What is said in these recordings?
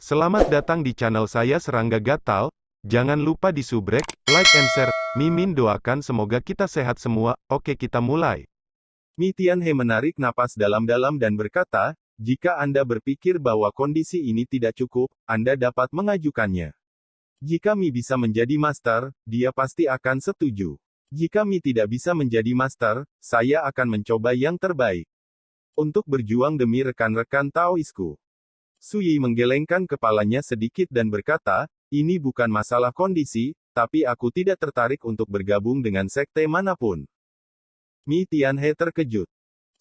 Selamat datang di channel saya Serangga Gatal. Jangan lupa di subrek, like and share. Mimin doakan semoga kita sehat semua. Oke, kita mulai. Mi Tianhe menarik napas dalam-dalam dan berkata, jika Anda berpikir bahwa kondisi ini tidak cukup, Anda dapat mengajukannya. Jika Mi bisa menjadi master, dia pasti akan setuju. Jika Mi tidak bisa menjadi master, saya akan mencoba yang terbaik. Untuk berjuang demi rekan-rekan Taoisku. Sui menggelengkan kepalanya sedikit dan berkata, ini bukan masalah kondisi, tapi aku tidak tertarik untuk bergabung dengan sekte manapun. Mi Tianhe terkejut.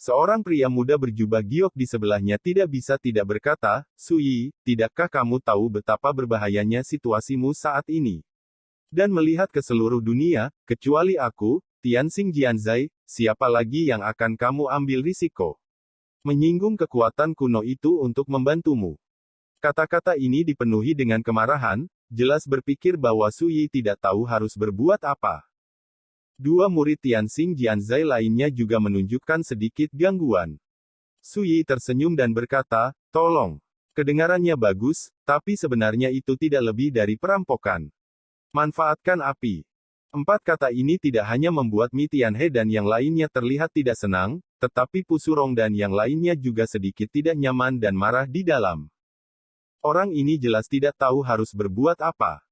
Seorang pria muda berjubah giok di sebelahnya tidak bisa tidak berkata, Sui, tidakkah kamu tahu betapa berbahayanya situasimu saat ini? Dan melihat ke seluruh dunia, kecuali aku, Tianxing Jianzai, siapa lagi yang akan kamu ambil risiko? Menyinggung kekuatan kuno itu untuk membantumu. Kata-kata ini dipenuhi dengan kemarahan, jelas berpikir bahwa Sui tidak tahu harus berbuat apa. Dua murid Tianxing Jianzai lainnya juga menunjukkan sedikit gangguan. Sui tersenyum dan berkata, tolong. Kedengarannya bagus, tapi sebenarnya itu tidak lebih dari perampokan. Manfaatkan api. Empat kata ini tidak hanya membuat Mi Tianhe dan yang lainnya terlihat tidak senang, tetapi Pusurong dan yang lainnya juga sedikit tidak nyaman dan marah di dalam. Orang ini jelas tidak tahu harus berbuat apa.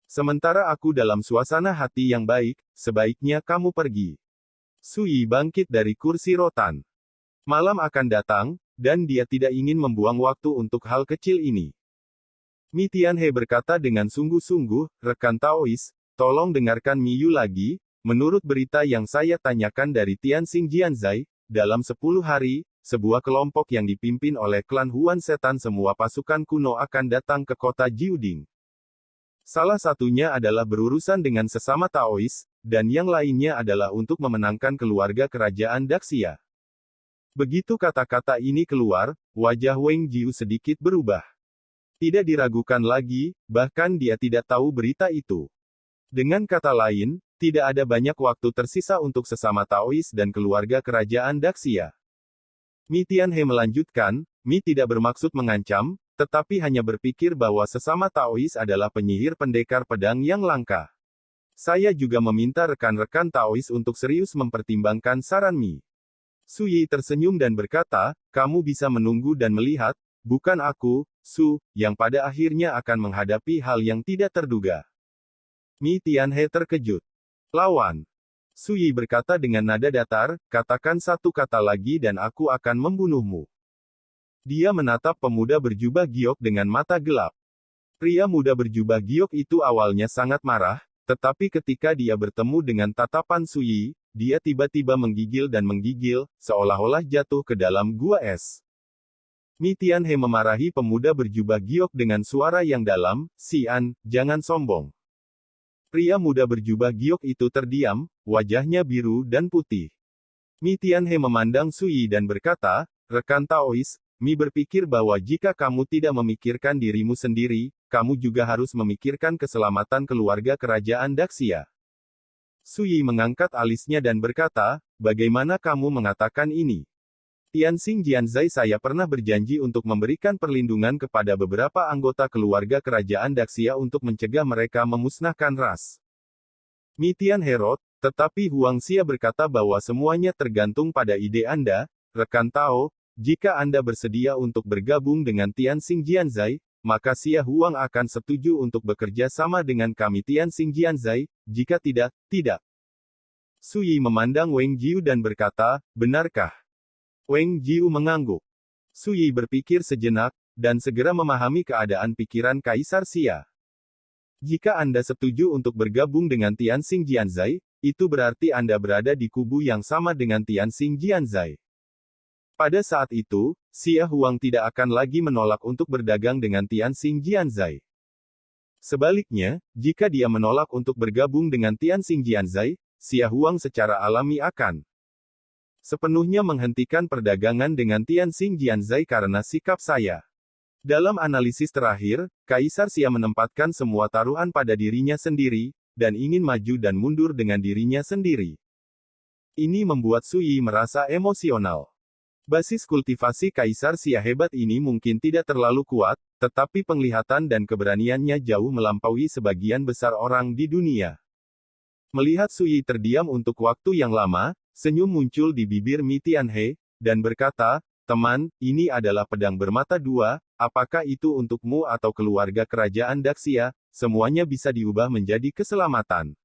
Sementara aku dalam suasana hati yang baik, sebaiknya kamu pergi. Sui bangkit dari kursi rotan. Malam akan datang, dan dia tidak ingin membuang waktu untuk hal kecil ini. Mi Tianhe berkata dengan sungguh-sungguh, rekan Taois, tolong dengarkan Miyu lagi, menurut berita yang saya tanyakan dari Tianxing Jianzai, dalam 10 hari, sebuah kelompok yang dipimpin oleh klan Huan Setan semua pasukan kuno akan datang ke kota Jiuding. Salah satunya adalah berurusan dengan sesama Taois, dan yang lainnya adalah untuk memenangkan keluarga kerajaan Daxia. Begitu kata-kata ini keluar, wajah Wang Jiu sedikit berubah. Tidak diragukan lagi, bahkan dia tidak tahu berita itu. Dengan kata lain, tidak ada banyak waktu tersisa untuk sesama Taois dan keluarga kerajaan Daxia. Mi Tianhe melanjutkan, Mi tidak bermaksud mengancam, tetapi hanya berpikir bahwa sesama Taois adalah penyihir pendekar pedang yang langka. Saya juga meminta rekan-rekan Taois untuk serius mempertimbangkan saran Mi. Sui tersenyum dan berkata, kamu bisa menunggu dan melihat, bukan aku, Su, yang pada akhirnya akan menghadapi hal yang tidak terduga. Mi Tianhe terkejut. Lawan. Sui berkata dengan nada datar, katakan satu kata lagi dan aku akan membunuhmu. Dia menatap pemuda berjubah giok dengan mata gelap. Pria muda berjubah giok itu awalnya sangat marah, tetapi ketika dia bertemu dengan tatapan Sui, dia tiba-tiba menggigil dan menggigil, seolah-olah jatuh ke dalam gua es. Mi Tianhe memarahi pemuda berjubah giok dengan suara yang dalam, Sian, jangan sombong. Pria muda berjubah giok itu terdiam, wajahnya biru dan putih. Mi Tianhe memandang Sui dan berkata, rekan Taois, Mi berpikir bahwa jika kamu tidak memikirkan dirimu sendiri, kamu juga harus memikirkan keselamatan keluarga kerajaan Daxia. Sui mengangkat alisnya dan berkata, bagaimana kamu mengatakan ini? Tianxing Jianzai saya pernah berjanji untuk memberikan perlindungan kepada beberapa anggota keluarga kerajaan Daxia untuk mencegah mereka memusnahkan ras. Mi Tianhe Herod, tetapi Huang Xia berkata bahwa semuanya tergantung pada ide Anda, rekan Tao, jika Anda bersedia untuk bergabung dengan Tianxing Jianzai, maka Xia Huang akan setuju untuk bekerja sama dengan kami Tianxing Jianzai, jika tidak, tidak. Sui memandang Wang Jiu dan berkata, benarkah? Wang Jiu mengangguk. Sui berpikir sejenak, dan segera memahami keadaan pikiran Kaisar Xia. Jika Anda setuju untuk bergabung dengan Tianxing Jianzai, itu berarti Anda berada di kubu yang sama dengan Tianxing Jianzai. Pada saat itu, Xia Huang tidak akan lagi menolak untuk berdagang dengan Tianxing Jianzai. Sebaliknya, jika dia menolak untuk bergabung dengan Tianxing Jianzai, Xia Huang secara alami akan sepenuhnya menghentikan perdagangan dengan Tianxing Jianzai karena sikap saya. Dalam analisis terakhir, Kaisar Xia menempatkan semua taruhan pada dirinya sendiri, dan ingin maju dan mundur dengan dirinya sendiri. Ini membuat Sui merasa emosional. Basis kultivasi Kaisar Xia hebat ini mungkin tidak terlalu kuat, tetapi penglihatan dan keberaniannya jauh melampaui sebagian besar orang di dunia. Melihat Sui terdiam untuk waktu yang lama, senyum muncul di bibir Mi Tianhe, dan berkata, "Teman, ini adalah pedang bermata dua, apakah itu untukmu atau keluarga kerajaan Daxia, semuanya bisa diubah menjadi keselamatan.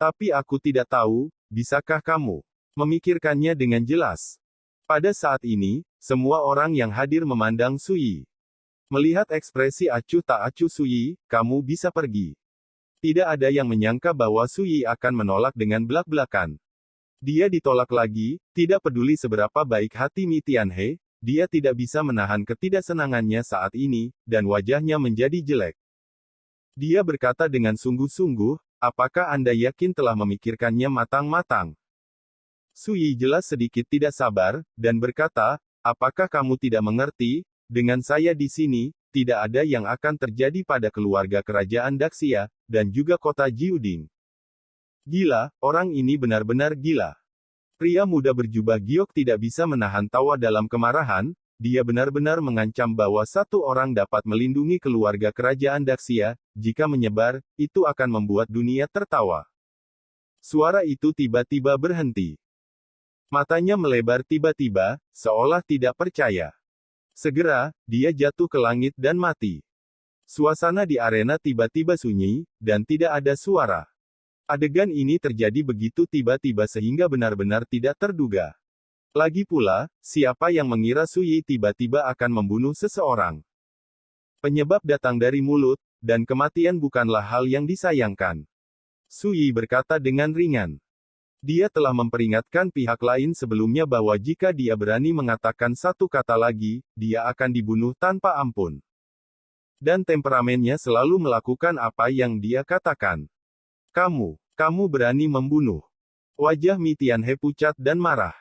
Tapi aku tidak tahu, bisakah kamu memikirkannya dengan jelas?" Pada saat ini, semua orang yang hadir memandang Sui. Melihat ekspresi acuh tak acuh Sui, "Kamu bisa pergi." Tidak ada yang menyangka bahwa Sui akan menolak dengan belak-belakan. Dia ditolak lagi, tidak peduli seberapa baik hati Mi Tianhe, dia tidak bisa menahan ketidaksenangannya saat ini, dan wajahnya menjadi jelek. Dia berkata dengan sungguh-sungguh, "Apakah Anda yakin telah memikirkannya matang-matang?" Sui jelas sedikit tidak sabar, dan berkata, "Apakah kamu tidak mengerti? Dengan saya di sini, tidak ada yang akan terjadi pada keluarga kerajaan Daxia, dan juga kota Jiuding." Gila, orang ini benar-benar gila. Pria muda berjubah giok tidak bisa menahan tawa dalam kemarahan, dia benar-benar mengancam bahwa satu orang dapat melindungi keluarga kerajaan Daxia, jika menyebar, itu akan membuat dunia tertawa. Suara itu tiba-tiba berhenti. Matanya melebar tiba-tiba, seolah tidak percaya. Segera, dia jatuh ke langit dan mati. Suasana di arena tiba-tiba sunyi, dan tidak ada suara. Adegan ini terjadi begitu tiba-tiba sehingga benar-benar tidak terduga. Lagi pula, siapa yang mengira Sui tiba-tiba akan membunuh seseorang? Penyebab datang dari mulut, dan kematian bukanlah hal yang disayangkan. Sui berkata dengan ringan. Dia telah memperingatkan pihak lain sebelumnya bahwa jika dia berani mengatakan satu kata lagi, dia akan dibunuh tanpa ampun. Dan temperamennya selalu melakukan apa yang dia katakan. Kamu berani membunuh. Wajah Mi Tianhe pucat dan marah.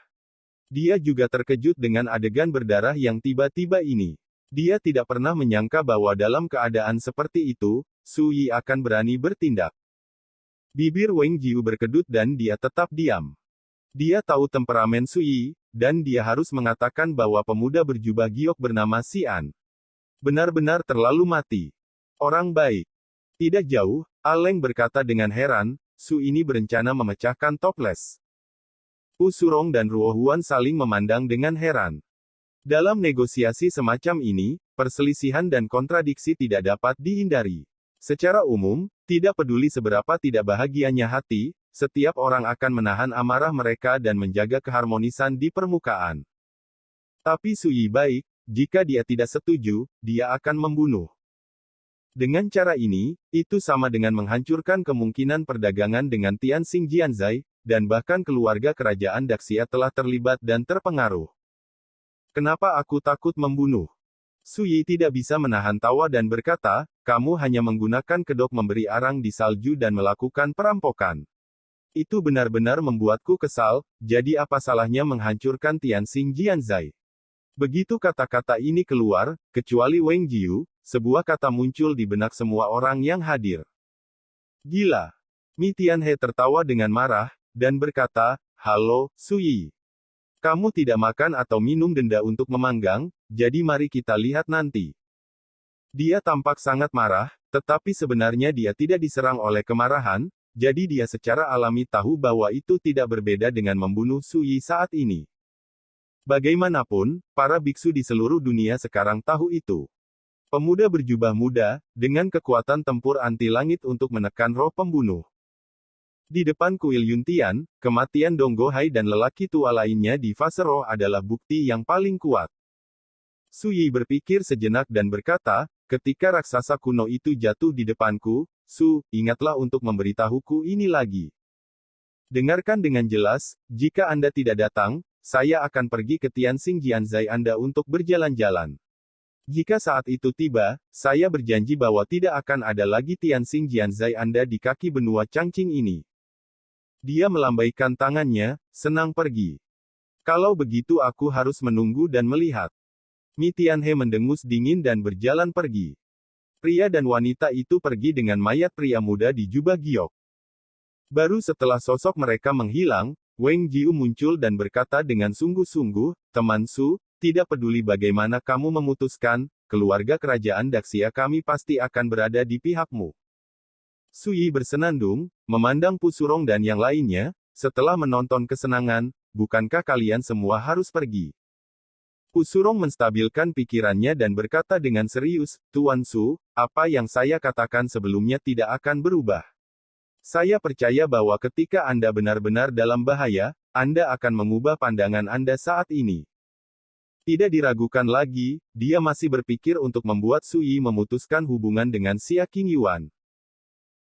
Dia juga terkejut dengan adegan berdarah yang tiba-tiba ini. Dia tidak pernah menyangka bahwa dalam keadaan seperti itu, Sui akan berani bertindak. Bibir Wang Jiu berkedut dan dia tetap diam. Dia tahu temperamen Sui, dan dia harus mengatakan bahwa pemuda berjubah giok bernama Xian benar-benar terlalu mati. Orang baik. Tidak jauh, Aleng berkata dengan heran, Su ini berencana memecahkan toples. Pu Surong dan Ruo Huan saling memandang dengan heran. Dalam negosiasi semacam ini, perselisihan dan kontradiksi tidak dapat dihindari. Secara umum, tidak peduli seberapa tidak bahagianya hati, setiap orang akan menahan amarah mereka dan menjaga keharmonisan di permukaan. Tapi Sui baik, jika dia tidak setuju, dia akan membunuh. Dengan cara ini, itu sama dengan menghancurkan kemungkinan perdagangan dengan Tianxing Jianzai, dan bahkan keluarga kerajaan Daxia telah terlibat dan terpengaruh. Kenapa aku takut membunuh? Sui tidak bisa menahan tawa dan berkata, "Kamu hanya menggunakan kedok memberi arang di salju dan melakukan perampokan. Itu benar-benar membuatku kesal, jadi apa salahnya menghancurkan Tianxing Jianzai?" Begitu kata-kata ini keluar, kecuali Wang Jiu, sebuah kata muncul di benak semua orang yang hadir. Gila. Mi Tianhe tertawa dengan marah, dan berkata, "Halo, Sui. Kamu tidak makan atau minum denda untuk memanggang, jadi mari kita lihat nanti." Dia tampak sangat marah, tetapi sebenarnya dia tidak diserang oleh kemarahan, jadi dia secara alami tahu bahwa itu tidak berbeda dengan membunuh Sui saat ini. Bagaimanapun, para biksu di seluruh dunia sekarang tahu itu. Pemuda berjubah muda, dengan kekuatan tempur anti langit untuk menekan roh pembunuh. Di depan kuil Yuntian, kematian Dong Gohai dan lelaki tua lainnya di fase roh adalah bukti yang paling kuat. Sui berpikir sejenak dan berkata, ketika raksasa kuno itu jatuh di depanku, Su, ingatlah untuk memberitahuku ini lagi. Dengarkan dengan jelas, jika Anda tidak datang, saya akan pergi ke Tianxing Jianzai Anda untuk berjalan-jalan. Jika saat itu tiba, saya berjanji bahwa tidak akan ada lagi Tianxing Jianzai Anda di kaki benua Changqing ini. Dia melambaikan tangannya, senang pergi. Kalau begitu aku harus menunggu dan melihat. Mi Tianhe mendengus dingin dan berjalan pergi. Pria dan wanita itu pergi dengan mayat pria muda di jubah giok. Baru setelah sosok mereka menghilang, Wang Jiu muncul dan berkata dengan sungguh-sungguh, "Teman Su, tidak peduli bagaimana kamu memutuskan, keluarga kerajaan Daxia kami pasti akan berada di pihakmu. Su Yi bersenandung, memandang Pu Surong dan yang lainnya, setelah menonton kesenangan, bukankah kalian semua harus pergi? Pu Surong menstabilkan pikirannya dan berkata dengan serius, Tuan Su, apa yang saya katakan sebelumnya tidak akan berubah. Saya percaya bahwa ketika Anda benar-benar dalam bahaya, Anda akan mengubah pandangan Anda saat ini. Tidak diragukan lagi, dia masih berpikir untuk membuat Su Yi memutuskan hubungan dengan Xia Qingyuan.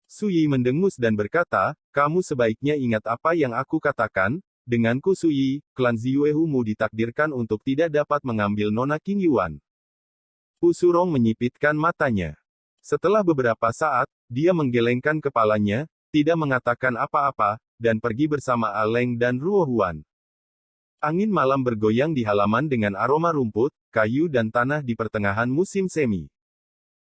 Su Yi mendengus dan berkata, kamu sebaiknya ingat apa yang aku katakan, denganku Su Yi, klan Ziyuehumu ditakdirkan untuk tidak dapat mengambil Nona Qingyuan. Pu Surong menyipitkan matanya. Setelah beberapa saat, dia menggelengkan kepalanya, tidak mengatakan apa-apa, dan pergi bersama Aleng dan Ruo Huan. Angin malam bergoyang di halaman dengan aroma rumput, kayu dan tanah di pertengahan musim semi.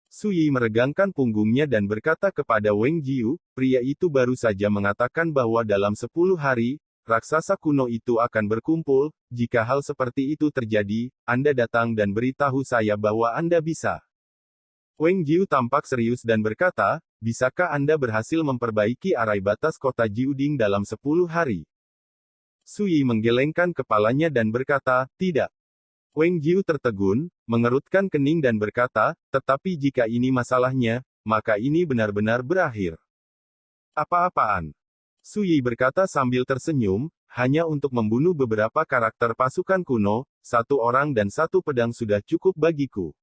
Su Yi meregangkan punggungnya dan berkata kepada Wang Jiu, pria itu baru saja mengatakan bahwa dalam 10 hari, raksasa kuno itu akan berkumpul. Jika hal seperti itu terjadi, Anda datang dan beritahu saya bahwa Anda bisa. Wang Jiu tampak serius dan berkata, bisakah Anda berhasil memperbaiki arai batas kota Jiuding dalam 10 hari? Su Yi menggelengkan kepalanya dan berkata, tidak. Wang Jiu tertegun, mengerutkan kening dan berkata, tetapi jika ini masalahnya, maka ini benar-benar berakhir. Apa-apaan? Su Yi berkata sambil tersenyum, hanya untuk membunuh beberapa karakter pasukan kuno, 1 orang dan 1 pedang sudah cukup bagiku.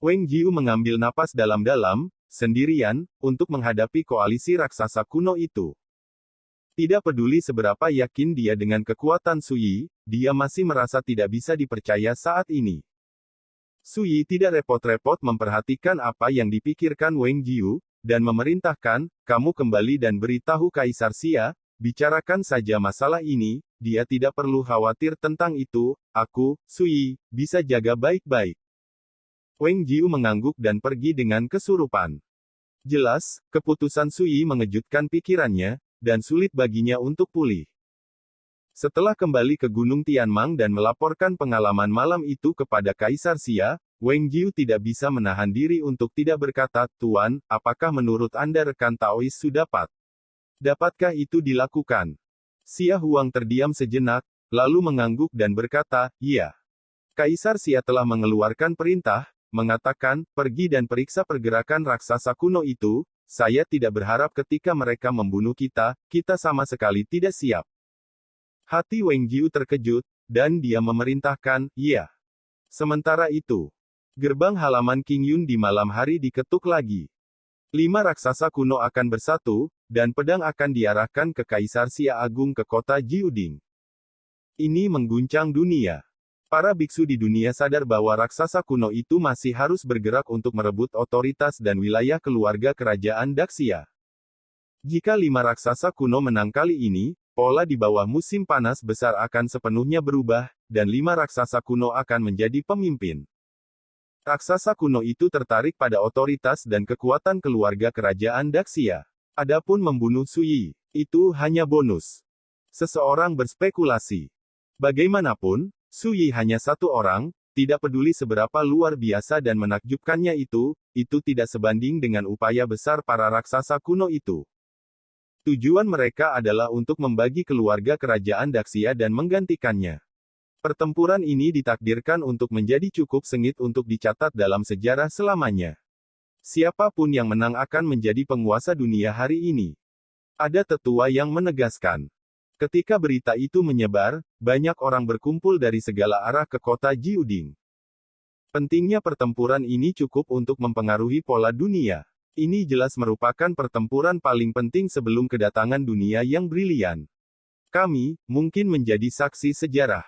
Wang Jiu mengambil napas dalam-dalam, sendirian, untuk menghadapi koalisi raksasa kuno itu. Tidak peduli seberapa yakin dia dengan kekuatan Su Yi, dia masih merasa tidak bisa dipercaya saat ini. Su Yi tidak repot-repot memperhatikan apa yang dipikirkan Wang Jiu, dan memerintahkan, kamu kembali dan beritahu Kaisar Xia, bicarakan saja masalah ini, dia tidak perlu khawatir tentang itu, aku, Su Yi, bisa jaga baik-baik. Wang Jiu mengangguk dan pergi dengan kesurupan. Jelas, keputusan Su Yi mengejutkan pikirannya, dan sulit baginya untuk pulih. Setelah kembali ke Gunung Tianmang dan melaporkan pengalaman malam itu kepada Kaisar Xia, Wang Jiu tidak bisa menahan diri untuk tidak berkata, Tuan, apakah menurut Anda rekan Taois sudah dapatkah itu dilakukan? Xia Huang terdiam sejenak, lalu mengangguk dan berkata, iya. Kaisar Xia telah mengeluarkan perintah, mengatakan, pergi dan periksa pergerakan raksasa kuno itu, saya tidak berharap ketika mereka membunuh kita, kita sama sekali tidak siap. Hati Wang Jiu terkejut, dan dia memerintahkan, iya. Sementara itu, gerbang halaman Qingyun di malam hari diketuk lagi. 5 raksasa kuno akan bersatu, dan pedang akan diarahkan ke Kaisar Xia Agung ke kota Jiuding. Ini mengguncang dunia. Para biksu di dunia sadar bahwa raksasa kuno itu masih harus bergerak untuk merebut otoritas dan wilayah keluarga kerajaan Daxia. Jika 5 raksasa kuno menang kali ini, pola di bawah musim panas besar akan sepenuhnya berubah, dan 5 raksasa kuno akan menjadi pemimpin. Raksasa kuno itu tertarik pada otoritas dan kekuatan keluarga kerajaan Daxia. Adapun membunuh Su Yi, itu hanya bonus. Seseorang berspekulasi. Bagaimanapun, Su Yi hanya 1 orang, tidak peduli seberapa luar biasa dan menakjubkannya itu tidak sebanding dengan upaya besar para raksasa kuno itu. Tujuan mereka adalah untuk membagi keluarga kerajaan Daxia dan menggantikannya. Pertempuran ini ditakdirkan untuk menjadi cukup sengit untuk dicatat dalam sejarah selamanya. Siapapun yang menang akan menjadi penguasa dunia hari ini. Ada tetua yang menegaskan. Ketika berita itu menyebar, banyak orang berkumpul dari segala arah ke kota Jiuding. Pentingnya pertempuran ini cukup untuk mempengaruhi pola dunia. Ini jelas merupakan pertempuran paling penting sebelum kedatangan dunia yang brilian. Kami, mungkin menjadi saksi sejarah.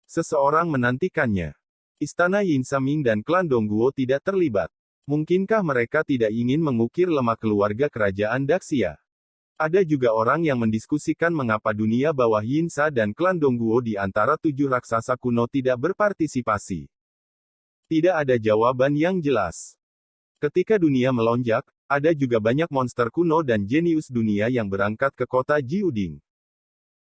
Seseorang menantikannya. Istana Yin Saming dan klan Dongguo tidak terlibat. Mungkinkah mereka tidak ingin mengukir lemak keluarga kerajaan Daxia? Ada juga orang yang mendiskusikan mengapa dunia bawah Yinsa dan klan Dongguo di antara 7 raksasa kuno tidak berpartisipasi. Tidak ada jawaban yang jelas. Ketika dunia melonjak, ada juga banyak monster kuno dan jenius dunia yang berangkat ke kota Jiuding.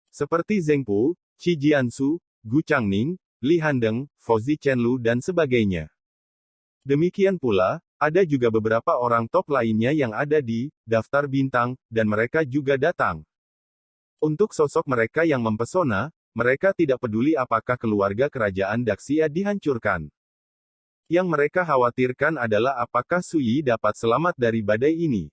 Seperti Zheng Pu, Qi Jiansu, Gu Changning, Li Handeng, Fouzi Chenlu dan sebagainya. Demikian pula, ada juga beberapa orang top lainnya yang ada di daftar bintang, dan mereka juga datang. Untuk sosok mereka yang mempesona, mereka tidak peduli apakah keluarga kerajaan Daxia dihancurkan. Yang mereka khawatirkan adalah apakah Sui dapat selamat dari badai ini.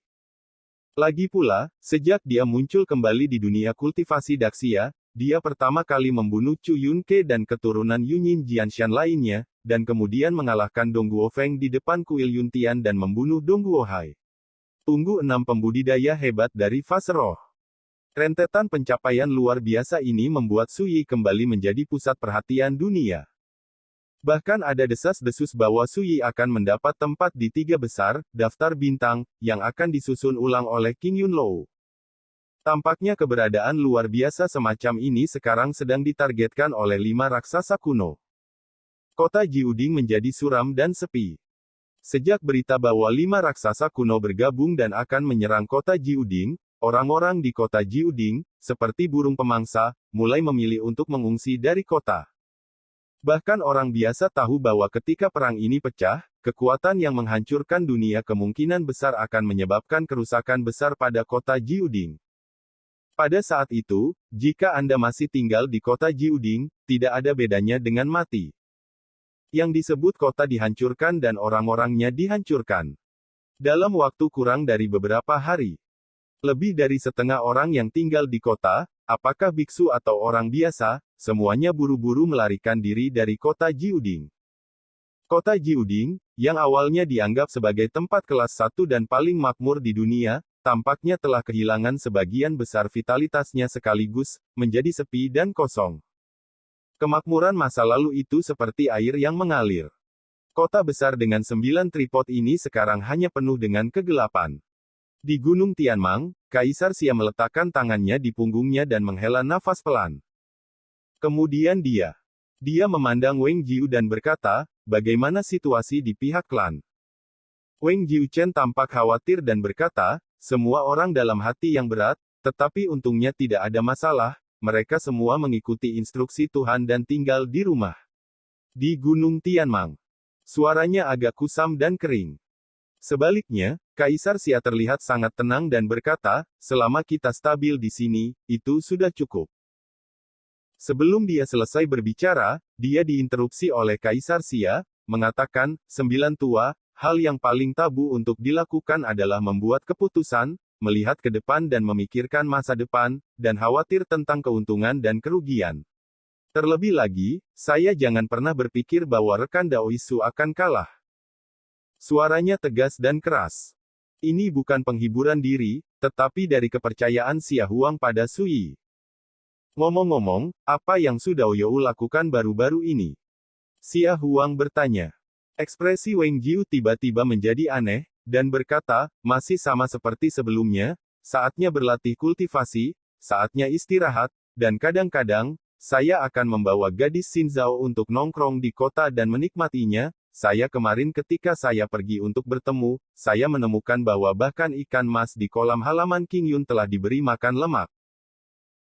Lagi pula, sejak dia muncul kembali di dunia kultivasi Daxia, dia pertama kali membunuh Chu Yunke dan keturunan Yunyin Jianshan lainnya, dan kemudian mengalahkan Dong Guofeng di depan kuil Yuntian dan membunuh Dong Guohai. Tunggu 6 pembudidaya hebat dari fase roh. Rentetan pencapaian luar biasa ini membuat Sui kembali menjadi pusat perhatian dunia. Bahkan ada desas-desus bahwa Sui akan mendapat tempat di 3 besar, daftar bintang, yang akan disusun ulang oleh King Yunlou. Tampaknya keberadaan luar biasa semacam ini sekarang sedang ditargetkan oleh 5 raksasa kuno. Kota Jiuding menjadi suram dan sepi. Sejak berita bahwa 5 raksasa kuno bergabung dan akan menyerang kota Jiuding, orang-orang di kota Jiuding, seperti burung pemangsa, mulai memilih untuk mengungsi dari kota. Bahkan orang biasa tahu bahwa ketika perang ini pecah, kekuatan yang menghancurkan dunia kemungkinan besar akan menyebabkan kerusakan besar pada kota Jiuding. Pada saat itu, jika Anda masih tinggal di kota Jiuding, tidak ada bedanya dengan mati. Yang disebut kota dihancurkan dan orang-orangnya dihancurkan. Dalam waktu kurang dari beberapa hari. Lebih dari setengah orang yang tinggal di kota, apakah biksu atau orang biasa, semuanya buru-buru melarikan diri dari kota Jiuding. Kota Jiuding, yang awalnya dianggap sebagai tempat kelas 1 dan paling makmur di dunia, tampaknya telah kehilangan sebagian besar vitalitasnya sekaligus, menjadi sepi dan kosong. Kemakmuran masa lalu itu seperti air yang mengalir. Kota besar dengan 9 tripod ini sekarang hanya penuh dengan kegelapan. Di Gunung Tianmang, Kaisar Xia meletakkan tangannya di punggungnya dan menghela nafas pelan. Kemudian dia memandang Wang Jiu dan berkata, bagaimana situasi di pihak klan? Wang Jiuchen tampak khawatir dan berkata, semua orang dalam hati yang berat, tetapi untungnya tidak ada masalah, mereka semua mengikuti instruksi Tuhan dan tinggal di rumah. Di Gunung Tianmang. Suaranya agak kusam dan kering. Sebaliknya, Kaisar Xia terlihat sangat tenang dan berkata, selama kita stabil di sini, itu sudah cukup. Sebelum dia selesai berbicara, dia diinterupsi oleh Kaisar Xia, mengatakan, 9 tua, hal yang paling tabu untuk dilakukan adalah membuat keputusan, melihat ke depan dan memikirkan masa depan, dan khawatir tentang keuntungan dan kerugian. Terlebih lagi, saya jangan pernah berpikir bahwa rekan Daoisu akan kalah. Suaranya tegas dan keras. Ini bukan penghiburan diri, tetapi dari kepercayaan Xia Huang pada Sui. Ngomong-ngomong, apa yang Sudao You lakukan baru-baru ini? Xia Huang bertanya. Ekspresi Wang Jiu tiba-tiba menjadi aneh, dan berkata, masih sama seperti sebelumnya, saatnya berlatih kultivasi, saatnya istirahat, dan kadang-kadang, saya akan membawa gadis Xinzhao untuk nongkrong di kota dan menikmatinya. Saya kemarin ketika saya pergi untuk bertemu, saya menemukan bahwa bahkan ikan mas di kolam halaman King Yun telah diberi makan lemak.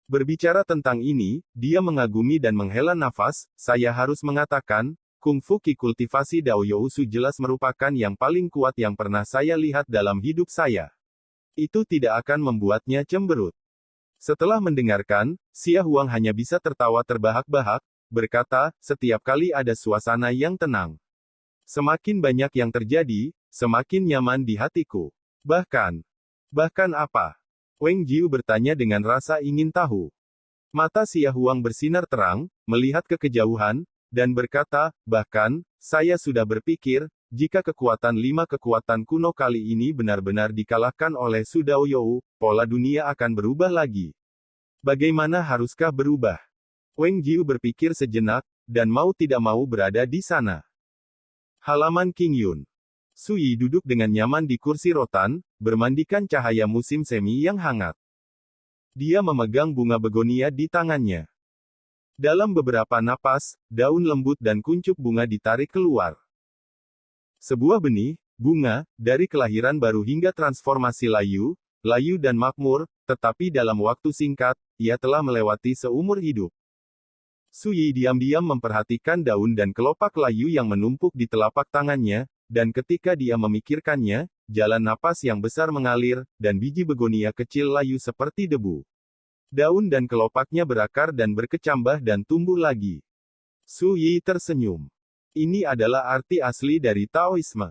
Berbicara tentang ini, dia mengagumi dan menghela nafas, saya harus mengatakan, Kung Fu Ki kultivasi Dao Yousu jelas merupakan yang paling kuat yang pernah saya lihat dalam hidup saya. Itu tidak akan membuatnya cemberut. Setelah mendengarkan, Xia Huang hanya bisa tertawa terbahak-bahak, berkata, setiap kali ada suasana yang tenang. Semakin banyak yang terjadi, semakin nyaman di hatiku. Bahkan apa? Wang Jiu bertanya dengan rasa ingin tahu. Mata Xia Huang bersinar terang, melihat ke kejauhan, dan berkata, bahkan, saya sudah berpikir, jika kekuatan 5 kekuatan kuno kali ini benar-benar dikalahkan oleh Sudao You, pola dunia akan berubah lagi. Bagaimana haruskah berubah? Wang Jiu berpikir sejenak, dan mau tidak mau berada di sana. Halaman King Yun. Sui duduk dengan nyaman di kursi rotan, bermandikan cahaya musim semi yang hangat. Dia memegang bunga begonia di tangannya. Dalam beberapa napas, daun lembut dan kuncup bunga ditarik keluar. Sebuah benih, bunga, dari kelahiran baru hingga transformasi layu dan makmur, tetapi dalam waktu singkat, ia telah melewati seumur hidup. Sui diam-diam memperhatikan daun dan kelopak layu yang menumpuk di telapak tangannya, dan ketika dia memikirkannya, jalan napas yang besar mengalir, dan biji begonia kecil layu seperti debu. Daun dan kelopaknya berakar dan berkecambah dan tumbuh lagi. Su Yi tersenyum. Ini adalah arti asli dari Taoisme.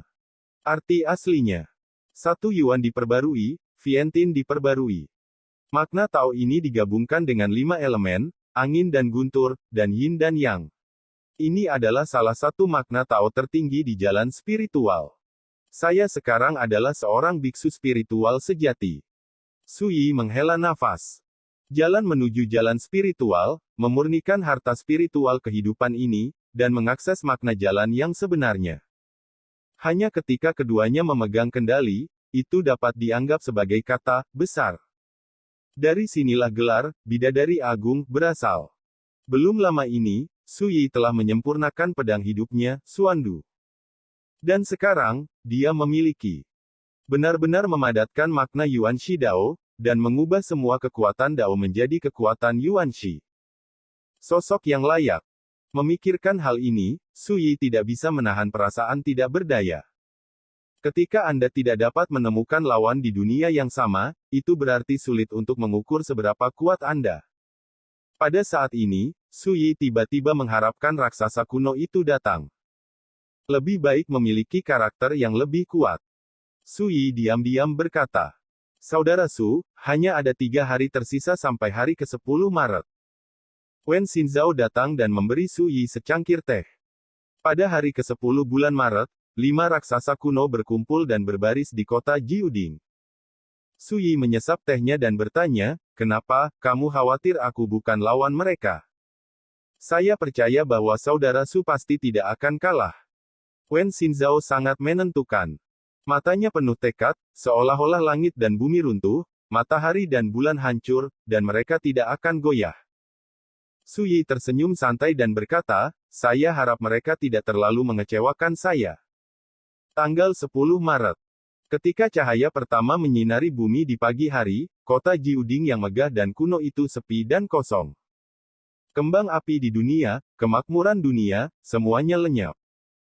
Arti aslinya. 1 Yuan diperbarui, Vientiane diperbarui. Makna Tao ini digabungkan dengan 5 elemen, angin dan guntur, dan yin dan yang. Ini adalah salah satu makna Tao tertinggi di jalan spiritual. Saya sekarang adalah seorang biksu spiritual sejati. Su Yi menghela nafas. Jalan menuju jalan spiritual, memurnikan harta spiritual kehidupan ini, dan mengakses makna jalan yang sebenarnya. Hanya ketika keduanya memegang kendali, itu dapat dianggap sebagai kata besar. Dari sinilah gelar Bidadari Agung berasal. Belum lama ini, Su Yi telah menyempurnakan pedang hidupnya, Xuandu. Dan sekarang, dia memiliki benar-benar memadatkan makna Yuanshi Dao, dan mengubah semua kekuatan Dao menjadi kekuatan Yuanshi. Sosok yang layak. Memikirkan hal ini, Su Yi tidak bisa menahan perasaan tidak berdaya. Ketika Anda tidak dapat menemukan lawan di dunia yang sama, itu berarti sulit untuk mengukur seberapa kuat Anda. Pada saat ini, Su Yi tiba-tiba mengharapkan raksasa kuno itu datang. Lebih baik memiliki karakter yang lebih kuat. Su Yi diam-diam berkata, "Saudara Su, hanya ada 3 hari tersisa sampai hari ke-10 Maret. Wen Xinzhao datang dan memberi Su Yi secangkir teh. Pada hari ke-10 bulan Maret, 5 raksasa kuno berkumpul dan berbaris di kota Jiuding." Su Yi menyesap tehnya dan bertanya, "Kenapa, kamu khawatir aku bukan lawan mereka?" "Saya percaya bahwa saudara Su pasti tidak akan kalah." Wen Xinzhao sangat menentukan. Matanya penuh tekad, seolah-olah langit dan bumi runtuh, matahari dan bulan hancur, dan mereka tidak akan goyah. Su Yi tersenyum santai dan berkata, "Saya harap mereka tidak terlalu mengecewakan saya." Tanggal 10 Maret. Ketika cahaya pertama menyinari bumi di pagi hari, kota Jiuding yang megah dan kuno itu sepi dan kosong. Kembang api di dunia, kemakmuran dunia, semuanya lenyap.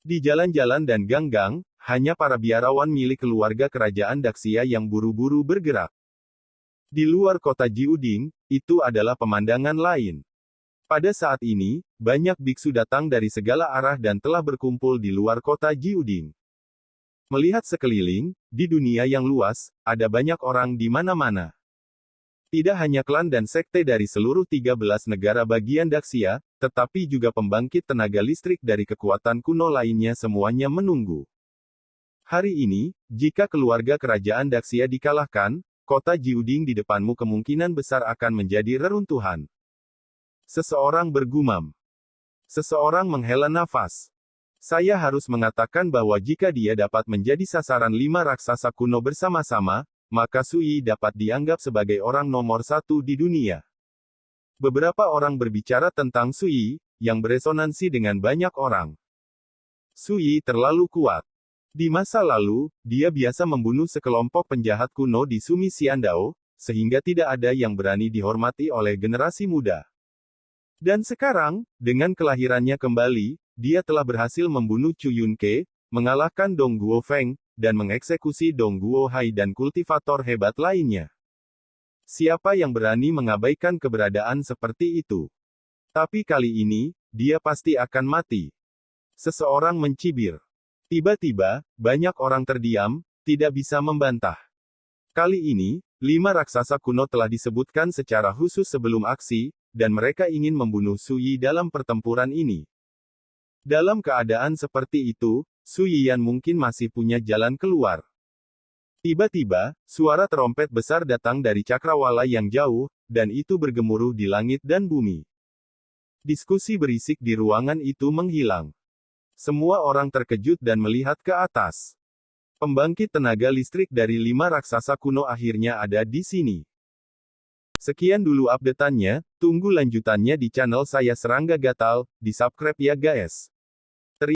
Di jalan-jalan dan gang-gang, hanya para biarawan milik keluarga kerajaan Daxia yang buru-buru bergerak. Di luar kota Jiuding, itu adalah pemandangan lain. Pada saat ini, banyak biksu datang dari segala arah dan telah berkumpul di luar kota Jiuding. Melihat sekeliling, di dunia yang luas, ada banyak orang di mana-mana. Tidak hanya klan dan sekte dari seluruh 13 negara bagian Daxia, tetapi juga pembangkit tenaga listrik dari kekuatan kuno lainnya semuanya menunggu. Hari ini, jika keluarga kerajaan Daxia dikalahkan, kota Jiuding di depanmu kemungkinan besar akan menjadi reruntuhan. Seseorang bergumam. Seseorang menghela nafas. Saya harus mengatakan bahwa jika dia dapat menjadi sasaran 5 raksasa kuno bersama-sama, maka Su Yi dapat dianggap sebagai orang nomor 1 di dunia. Beberapa orang berbicara tentang Su Yi, yang beresonansi dengan banyak orang. Su Yi terlalu kuat. Di masa lalu, dia biasa membunuh sekelompok penjahat kuno di Sumi Xiandao, sehingga tidak ada yang berani dihormati oleh generasi muda. Dan sekarang, dengan kelahirannya kembali, dia telah berhasil membunuh Chu Yunke, mengalahkan Dong Guo Feng, dan mengeksekusi Dong Guo Hai dan kultivator hebat lainnya. Siapa yang berani mengabaikan keberadaan seperti itu? Tapi kali ini, dia pasti akan mati. Seseorang mencibir. Tiba-tiba, banyak orang terdiam, tidak bisa membantah. Kali ini, 5 raksasa kuno telah disebutkan secara khusus sebelum aksi, dan mereka ingin membunuh Su Yi dalam pertempuran ini. Dalam keadaan seperti itu, Su Yiyan mungkin masih punya jalan keluar. Tiba-tiba, suara terompet besar datang dari cakrawala yang jauh, dan itu bergemuruh di langit dan bumi. Diskusi berisik di ruangan itu menghilang. Semua orang terkejut dan melihat ke atas. Pembangkit tenaga listrik dari 5 raksasa kuno akhirnya ada di sini. Sekian dulu update-annya, tunggu lanjutannya di channel saya Serangga Gatal, di subscribe ya guys.